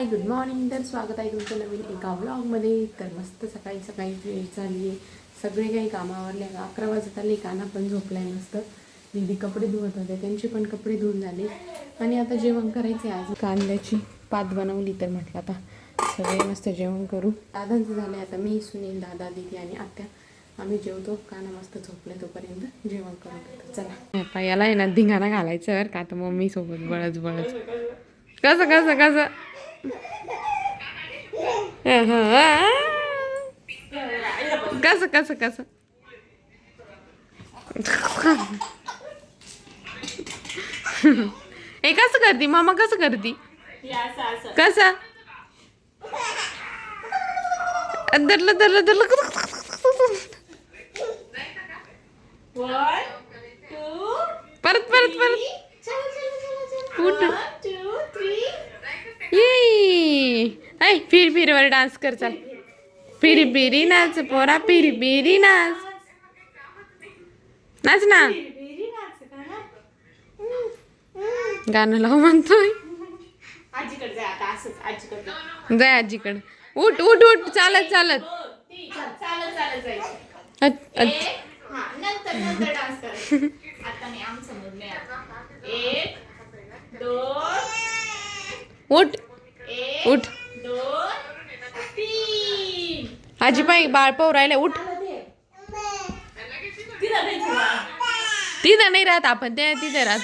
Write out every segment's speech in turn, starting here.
Good morning. तर स्वागत आहे तुमचं नवीन एका व्लॉगमध्ये. तर मस्त सकाळी सकाळी फ्रेश झाली आहे, सगळे काही कामावरले. 11 वाजत आले, काना पण झोपलाय मस्त. दीदी कपडे धुवत होते, त्यांचे पण कपडे धुवून झाले आणि आता जेवण करायचे. आज कांद्याची पात बनवली, तर म्हटलं आता सगळे मस्त जेवण करू. दादांचं झालं आता, मी सुनील, दादा, दीदी आणि आत्या आम्ही जेवतो. काना मस्त झोपले, तोपर्यंत जेवण करून घेतो. चला याला आहे ना धिंगाणा घालायचं बरं का आता मम्मी सोबत. बळच कसं कसं कसं कसं कसं कसं ए कसं करती मामा, कसं करती, कसं धरलं धरलं धरलं. परत परत परत ये फिर फिर वर डान्स कर. चल पिरी पिरी नाच पोरा, पिरी पिरी नाच, नाच ना. गाणं लाव म्हणतोय. जाय आजीकडे. उठ उठ उठ, चालत चालत. उठ उठ. आजी पाय बाळ पाहू राहिले. उठ. तिथं नाही राहत आपण, ते तिथे राहत.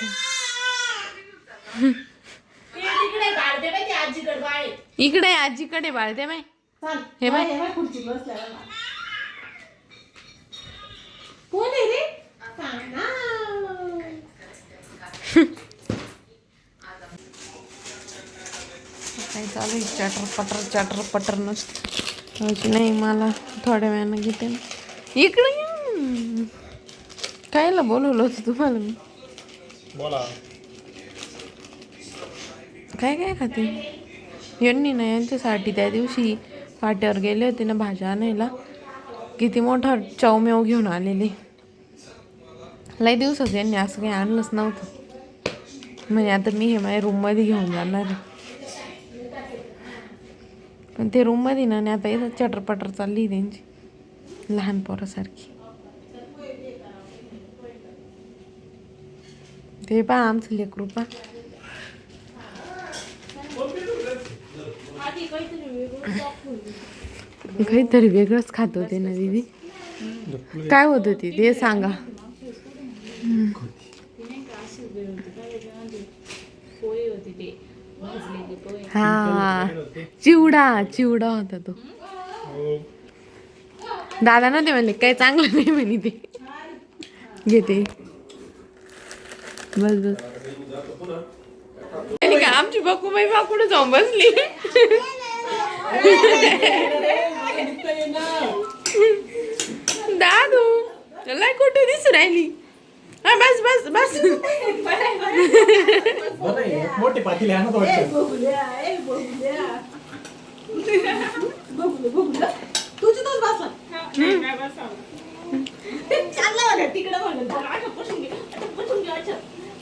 इकडे आजीकडे बाळते बाय. हे बाय काय चालू चटर पटर नसते. नाही मला थोड्या वेळानं घेते. इकडे कायला बोलवलं होतं तुम्हाला मी? काय काय खाते यांनी ना. यांच्यासाठी त्या दिवशी फाट्यावर गेले होते ना भाज्या आणायला, किती मोठा चवमेव घेऊन आलेले. लय दिवसाच यांनी असं काही आणलंच नव्हतं. म्हणजे आता मी हे माझ्या रूममध्ये घेऊन जाणार आहे, पण ते रूममध्ये ना आता इथं चटरपटर चालली त्यांची लहान पोरासारखी. ते पहा आमचं लेकरू पहा. काहीतरी वेगळंच खात होते ना दीदी. काय होत होती ते सांगा. हा चिवडा चिवडा होता तो. दादा ना ते म्हणले काही चांगलं नाही म्हणे ते. घेते बस बस. का आमची बकुबाई बाकुडे जाऊन बसली. दादू लय कुठे दिसू राहिली. बस बस बस. मोठे पातील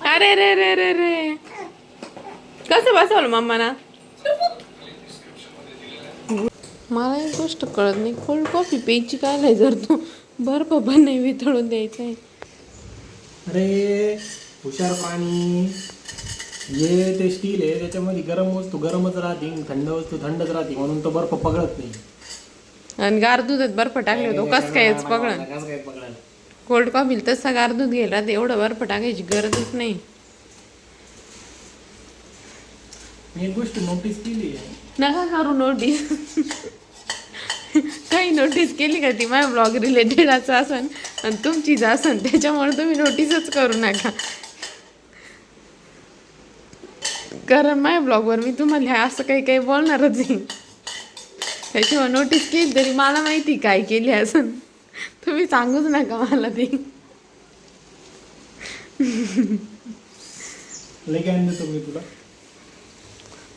अरे रे रे रे रे कसं बसवलं मम्मा ना. मला एक गोष्ट कळत नाही, कोल्ड कॉफी प्यायची काय नाही जर तू बर्फ पण नाही वितळून द्यायचं आहे. अरे हुशार पाणी हे ते स्टील आहे, त्याच्यामध्ये गरम वस्तू गरमच राहते, थंड वस्तू थंडच राहते, म्हणून तो बर्फ पगळत नाही. आणि गार दुधात बर्फ टाकले होतो कस कायच पगळा. कोल्ड कॉफी तसा गार दूध गेला, एवढं बर्फ टाकायची गरजच नाही. मी एक गोष्ट नोटीस केली आहे. नका करू नोटीस. काही नोटीस केली का ती माझ्या ब्लॉग रिलेटेड असं असन आणि तुमचीच असन, त्याच्यामुळे तुम्ही नोटीसच करू नका. कारण माझ्या ब्लॉगवर मी तुम्हाला असं काही काही बोलणारच आहे. त्याच्यामुळे नोटीस केली तरी मला माहिती काय केली असन, तुम्ही सांगूच नका मला ते. तुला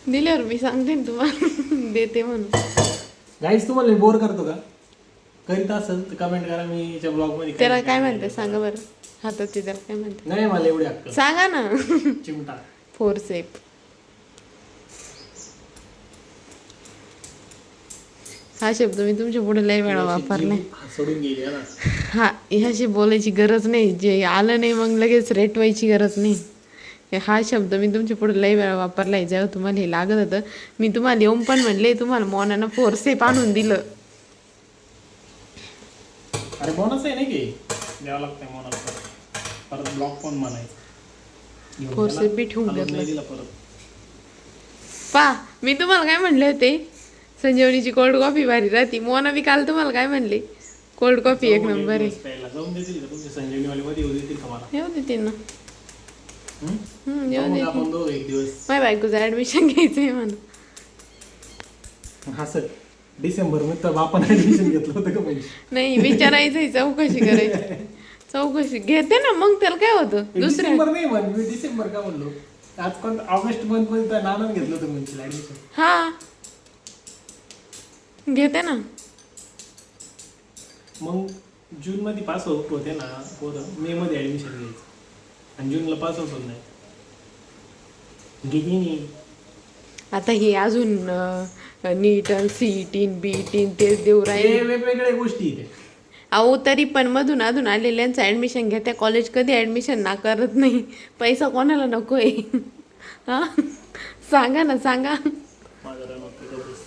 दिल्यावर मी सांगते ना तुम्हाला देते म्हणून. गाईस तुम्हाला बोर करतो का? करीत असेल तर कमेंट करा. मी ब्लॉग मध्ये त्याला काय म्हणते सांगा बरं. हातात त्याला काय म्हणते? नाही मला एवढी अक्कल. सांगा ना. चिमटा. फोरसेप. हा शब्द मी तुमच्या पुढे लय वेळा वापरलाय. सोडून गेली ना. हा ह्याशी बोलायची गरज नाही, जे आलं नाही मग लगेच रेटवायची गरज नाही. हा शब्द मी तुमच्या पुढे लय वेळा वापरलाय. जेव्हा तुम्हाला हे लागत होतं मी तुम्हाला येऊन पण म्हणले, तुम्हाला मोनानं फोरसेप आणून दिलं. अरे बोनस आहे नाही की द्यावं लागतंय मोनाला परत ब्लॉक पण म्हणायचं. फोरसेप बी ठेवून नाही घेतलं. दिला परत. पा मी तुम्हाला काय म्हणले होते, संजीवनीची कोल्ड कॉफी भारी राहती. मोना बी काल तुम्हाला काय म्हणले, कोल्ड कॉफी एक नंबर आहे. प्यायला जाऊन देतील का तुमच्या संजीवनीवाले मध्ये येऊ देतील का मला? येऊ देते ना. येऊ जाऊ मग देते. आपण दोघं एक दिवस. माझ्या बायकोचं ऍडमिशन घ्यायचंय म्हणून. हा सर डिसेंबर मध्ये तर बापाने ऍडमिशन घेतलं होतं का म्हणजे? नाही विचारायचंय, चौकशी करायची. चौकशी घेते ना मग, त्याला काय होतं दुसऱ्या. डिसेंबर नाही म्हण मी, डिसेंबर का म्हणलो? आज कोण ऑगस्ट मंथ मध्ये त्या नानानं घेतलं होतं म्हणजे ऍडमिशन. हा घेते ना. मग जून मध्ये पास होते ना पोरं, मे मध्ये ऍडमिशन घ्यायचं आणि जूनला पास होत नाही. गेली नाही. आता हे अजून नीट सीईटी बीईटी तेच देऊ हे राहील. वेगवेगळ्या गोष्टी इथे. अहो तरी पण मधून अधून आलेल्यांचं ऍडमिशन घ्या. त्या कॉलेज कधी ऍडमिशन ना करत नाही. पैसा कोणाला नकोय? हा सांगा ना, सांगा. माझं रन होतं गबूस.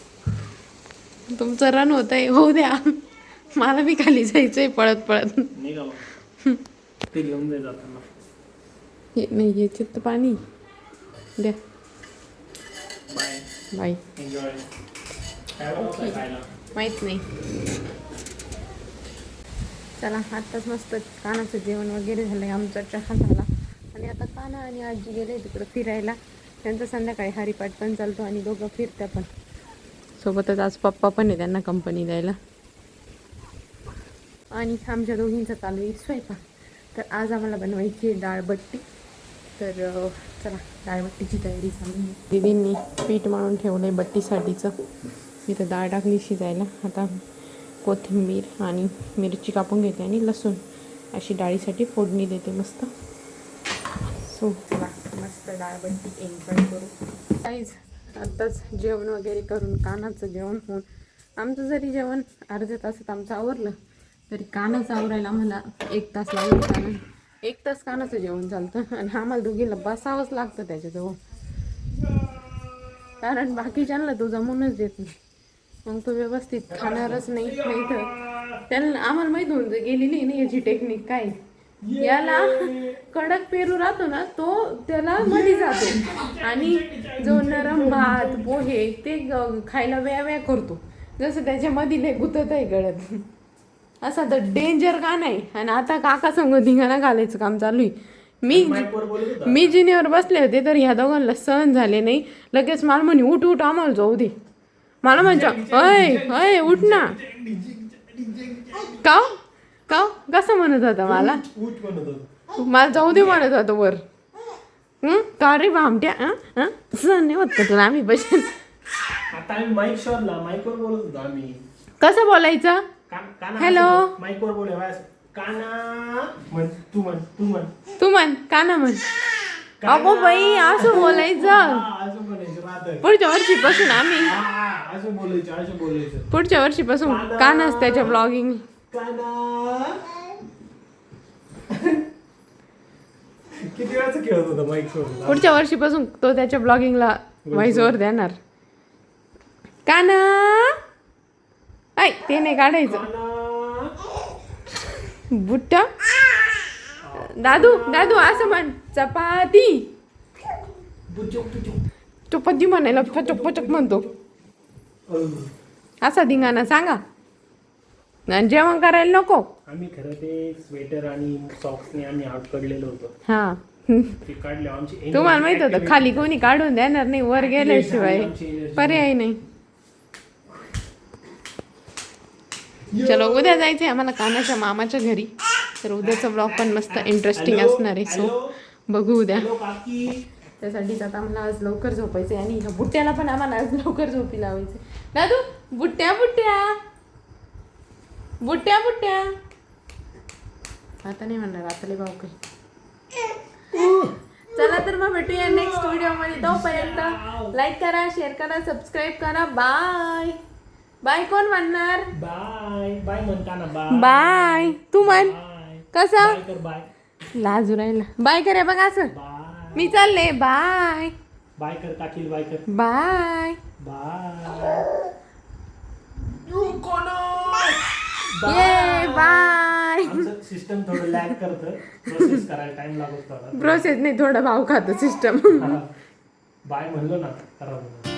तुमचं रन होत आहे, होऊ द्या. मला बी खाली जायचंय पळत पळत. नाही का मग ते घेऊन जाय जाताना. हे नाही, हे चित्त पाणी द्या. बाय बाई एन्जॉय. काय बनवताय खायला? माहीत नाही. चला आत्ताच मस्त कानाचं जेवण वगैरे झालं आहे, आमचा चहा झाला आणि आता काना आणि आजी गेले तिकडं फिरायला. त्यांचं संध्याकाळी हरिपाठ पण चालतो आणि दोघं फिरत्या पण. सोबतच आज पप्पा पण आहे त्यांना कंपनी द्यायला. आणि आमच्या दोघींचा चालू आहे स्वयंपाक. तर आज आम्हाला बनवायची आहे डाळबट्टी. तर चला डाळबट्टीची तयारी चालू आहे. दीदींनी पीठ मळून ठेवलं आहे बट्टीसाठीचं. इथं डाळ टाकली शिजायला. आता कोथिंबीर आणि मिरची कापून घेते आणि लसूण अशी डाळीसाठी फोडणी देते मस्त. सो चला मस्त डाळबट्टी एन्जॉय करू. काहीच आत्ताच जेवण वगैरे करून कानाचं जेवण होऊन, आमचं जरी जेवण अर्ध्या तासात आमचं आवरलं तरी कानाचं आवरायला आम्हाला 1 तास लागेल. कारण 1 तास कानाचं जेवण चालतं आणि आम्हाला दोघीला बसावंच लागतं त्याच्याजवळ. कारण बाकीच्यांना तो जमूनच देत नाही. मग तो व्यवस्थित खाणारच नाही. नाही तर त्यांना आम्हाला माहीत होऊन गेलेली नाही याची टेक्निक काय. याला कडक पेरू राहतो ना, तो त्याला मध्ये जातो आणि जो नरम भात पोहे ते खायला व्या करतो. जसं त्याच्यामध्ये लय गुतत आहे गळत. असा तर डेंजर का नाही. आणि आता काका संग धिंगाणा घालायचं काम चालू आहे. मी जिनेवर बसले होते तर ह्या दोघांना सहन झाले नाही. लगेच मला म्हणे उठ उठ आम्हाला जाऊ दे. मला म्हणतो अय अय उठ ना. का का कसं म्हणत होता मला, मला जाऊ दे म्हणत होता वर. का रे भामट्या सहन नाही होत का तुला? आम्ही बसेल आता आम्ही माईक शोधला, माईकवर बोलत होतो आम्ही. कसं बोलायचं? हॅलो माईकवर बोल. काना म्हण, तू म्हण, तू म्हण, तू म्हण काना म्हण. अगो बाई असं बोलायचं. असं म्हणायचं राहतं. पुढच्या वर्षीपासून आम्ही असं बोलायचं, असं बोलायचं. पुढच्या वर्षीपासून कानाच त्याच्या ब्लॉगिंग. काना किती वेळाचं खेळत होता माईक सोबत. पुढच्या वर्षीपासून तो त्याच्या ब्लॉगिंगला व्हॉइसओव्हर देणार. काना ऐ ते नाही काढायचं. बुट्टा दादू दादू असं म्हण. चपाती चपाती म्हणायला पचक पचक म्हणतो. असा धिंगाणा सांगा. आणि जेवण करायला नको. आम्ही खरं ते स्वेटर आणि सॉक्सने आम्ही आउट काढलेलं होतं. हा ते काढले आमची. तुम्हाला माहित होतं खाली कोणी काढून देणार नाही वर गेल्याशिवाय पर्याय नाही. चलो उद्या जायचंय आम्हाला कानाच्या मामाच्या घरी. तर उद्याचा ब्लॉग पण मस्त इंटरेस्टिंग असणार आहे. सो बघू उद्या. त्यासाठीच आता आम्हाला आज लवकर झोपायचंय आणि ह्या बुट्ट्याला पण आम्हाला आज लवकर झोपी लावायचंय. दादू बुट्ट्या बुट्ट्या बुट्ट्या बुट्ट्या आता नाही म्हणणार. आता लय भाऊ काही. चला तर मग भेटूया नेक्स्ट व्हिडिओ मध्ये. तोपर्यंत लाईक करा, शेअर करा, सबस्क्राईब करा. बाय. बाय कोण म्हणणार? बाय बाय म्हणता ना बाय बाय तू म्हण बाय कसा बाय कर बाय लाजू राहिला बाय करे बघ असं बाय मी चालले बाय बाय कर काकील बाय कर बाय बाय ये बाय आमचं सिस्टम थोडं लॅग करतं प्रोसेस करायला टाइम लागतो थोडा प्रोसेस नाही थोडा भाव खातो सिस्टम बाय म्हणलो ना करा म्हणून